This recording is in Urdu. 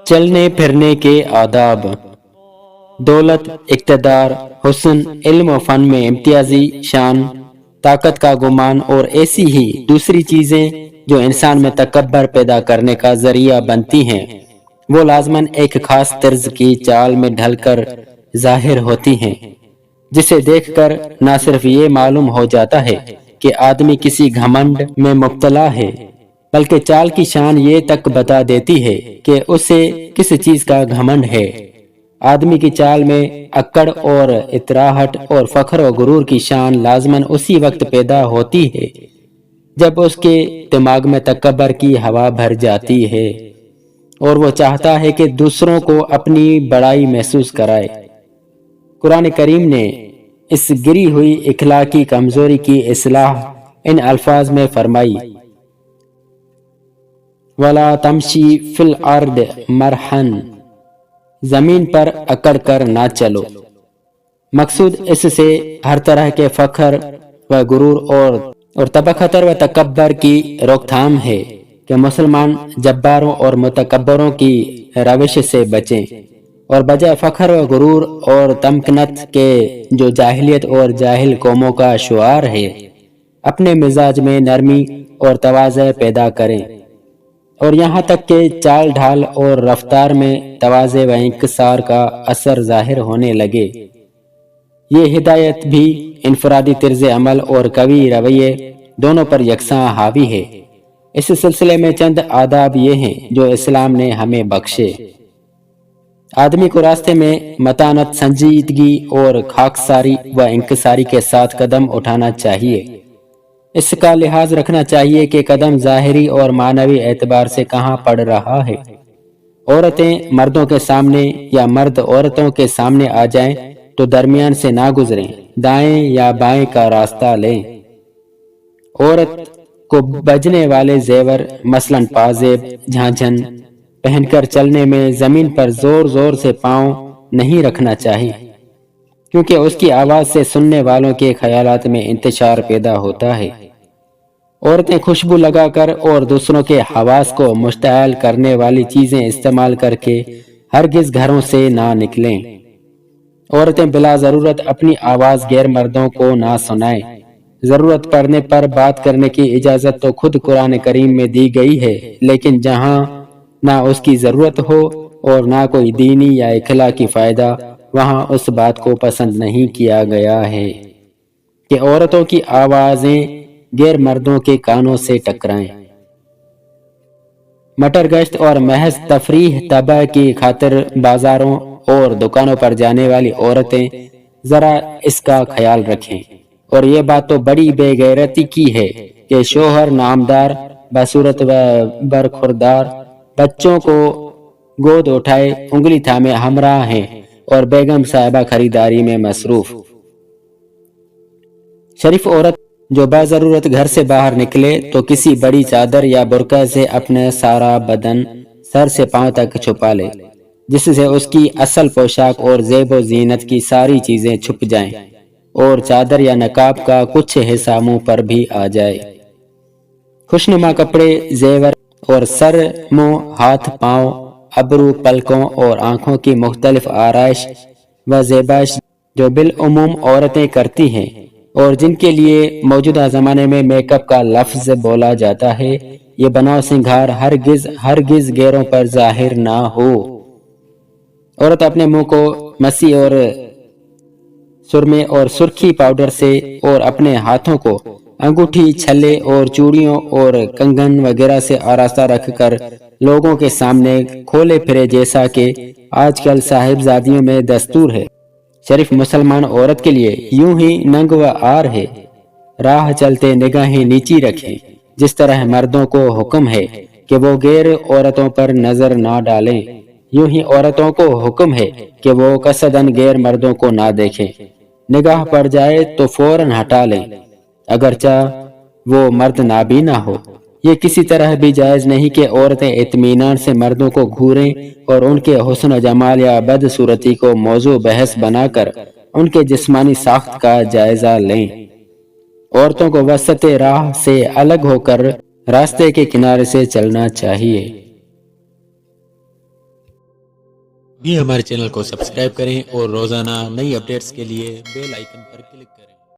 چلنے پھرنے کے آداب۔ دولت، اقتدار، حسن، علم و فن میں امتیازی شان، طاقت کا گمان اور ایسی ہی دوسری چیزیں جو انسان میں تکبر پیدا کرنے کا ذریعہ بنتی ہیں، وہ لازماً ایک خاص طرز کی چال میں ڈھل کر ظاہر ہوتی ہیں، جسے دیکھ کر نہ صرف یہ معلوم ہو جاتا ہے کہ آدمی کسی گھمنڈ میں مبتلا ہے، بلکہ چال کی شان یہ تک بتا دیتی ہے کہ اسے کس چیز کا گھمنڈ ہے۔ آدمی کی چال میں اکڑ اور اتراہٹ اور فخر و غرور کی شان لازماً اسی وقت پیدا ہوتی ہے جب اس کے دماغ میں تکبر کی ہوا بھر جاتی ہے اور وہ چاہتا ہے کہ دوسروں کو اپنی بڑائی محسوس کرائے۔ قرآن کریم نے اس گری ہوئی اخلاقی کمزوری کی اصلاح ان الفاظ میں فرمائی: وَلَا تَمْشِي فِي الْأَرْضِ مَرْحًا، زمین پر اکڑ کر نہ چلو۔ مقصود اس سے ہر طرح کے فخر و غرور اور تبختر و تکبر کی روک تھام ہے کہ مسلمان جباروں اور متکبروں کی روش سے بچیں اور بجائے فخر و غرور اور تمکنت کے جو جاہلیت اور جاہل قوموں کا شعار ہے، اپنے مزاج میں نرمی اور تواضع پیدا کریں، اور یہاں تک کہ چال ڈھال اور رفتار میں تواضع و انکسار کا اثر ظاہر ہونے لگے۔ یہ ہدایت بھی انفرادی طرز عمل اور قوی رویے دونوں پر یکساں حاوی ہے۔ اس سلسلے میں چند آداب یہ ہیں جو اسلام نے ہمیں بخشے۔ آدمی کو راستے میں متانت، سنجیدگی اور خاکساری و انکساری کے ساتھ قدم اٹھانا چاہیے۔ اس کا لحاظ رکھنا چاہیے کہ قدم ظاہری اور معنوی اعتبار سے کہاں پڑ رہا ہے۔ عورتیں مردوں کے سامنے یا مرد عورتوں کے سامنے آ جائیں تو درمیان سے نہ گزریں، دائیں یا بائیں کا راستہ لیں۔ عورت کو بجنے والے زیور مثلاً پازیب، جھانجھن پہن کر چلنے میں زمین پر زور زور سے پاؤں نہیں رکھنا چاہیے، کیونکہ اس کی آواز سے سننے والوں کے خیالات میں انتشار پیدا ہوتا ہے۔ عورتیں خوشبو لگا کر اور دوسروں کے حواس کو مشتعل کرنے والی چیزیں استعمال کر کے ہرگز گھروں سے نہ نکلیں۔ عورتیں بلا ضرورت اپنی آواز غیر مردوں کو نہ سنائیں۔ ضرورت پڑنے پر بات کرنے کی اجازت تو خود قرآن کریم میں دی گئی ہے، لیکن جہاں نہ اس کی ضرورت ہو اور نہ کوئی دینی یا اخلاقی فائدہ، وہاں اس بات کو پسند نہیں کیا گیا ہے کہ عورتوں کی آوازیں غیر مردوں کے کانوں سے ٹکرائیں۔ مٹر گشت اور محض تفریح طبع کی خاطر بازاروں اور دکانوں پر جانے والی عورتیں ذرا اس کا خیال رکھیں۔ اور یہ بات تو بڑی بے غیرتی کی ہے کہ شوہر نامدار، بصورت و برخوردار بچوں کو گود اٹھائے انگلی تھامے ہمراہ ہیں اور بیگم صاحبہ خریداری میں مصروف۔ شریف عورت جو باضرورت گھر سے باہر نکلے تو کسی بڑی چادر یا برقع سے اپنا سارا بدن سر سے پاؤں تک چھپا لے، جس سے اس کی اصل پوشاک اور زیب و زینت کی ساری چیزیں چھپ جائیں اور چادر یا نقاب کا کچھ حصہ منہ پر بھی آ جائے۔ خوشنما کپڑے، زیور اور سر، منہ، ہاتھ، پاؤں، ابرو، پلکوں اور آنکھوں کی مختلف آرائش و زیبائش جو بالعموم عورتیں کرتی ہیں اور جن کے لیے موجودہ زمانے میں میک اپ کا لفظ بولا جاتا ہے، یہ بناؤ سنگھار ہرگز غیروں پر ظاہر نہ ہو۔ عورت اپنے منہ کو مسی اور سرمے اور سرخی پاؤڈر سے اور اپنے ہاتھوں کو انگوٹھی، چھلے اور چوڑیوں اور کنگن وغیرہ سے آراستہ رکھ کر لوگوں کے سامنے کھولے پھرے جیسا کہ آج کل صاحبزادیوں میں دستور ہے۔ شریف مسلمان عورت کے لیے یوں ہی ننگ و عار ہے۔ راہ چلتے نگاہیں نیچی رکھیں، جس طرح مردوں کو حکم ہے کہ وہ غیر عورتوں پر نظر نہ ڈالیں، یوں ہی عورتوں کو حکم ہے کہ وہ قصداً غیر مردوں کو نہ دیکھیں۔ نگاہ پڑ جائے تو فوراً ہٹا لیں، اگرچہ وہ مرد نابینا ہو۔ یہ کسی طرح بھی جائز نہیں کہ عورتیں اطمینان سے مردوں کو گھوریں اور ان کے حسن و جمال یا بدصورتی کو موضوع بحث بنا کر ان کے جسمانی ساخت کا جائزہ لیں۔ عورتوں کو وسط راہ سے الگ ہو کر راستے کے کنارے سے چلنا چاہیے۔ بھی ہمارے چینل کو سبسکرائب کریں اور روزانہ نئی اپڈیٹس کے لیے بیل آئیکن پر کلک کریں۔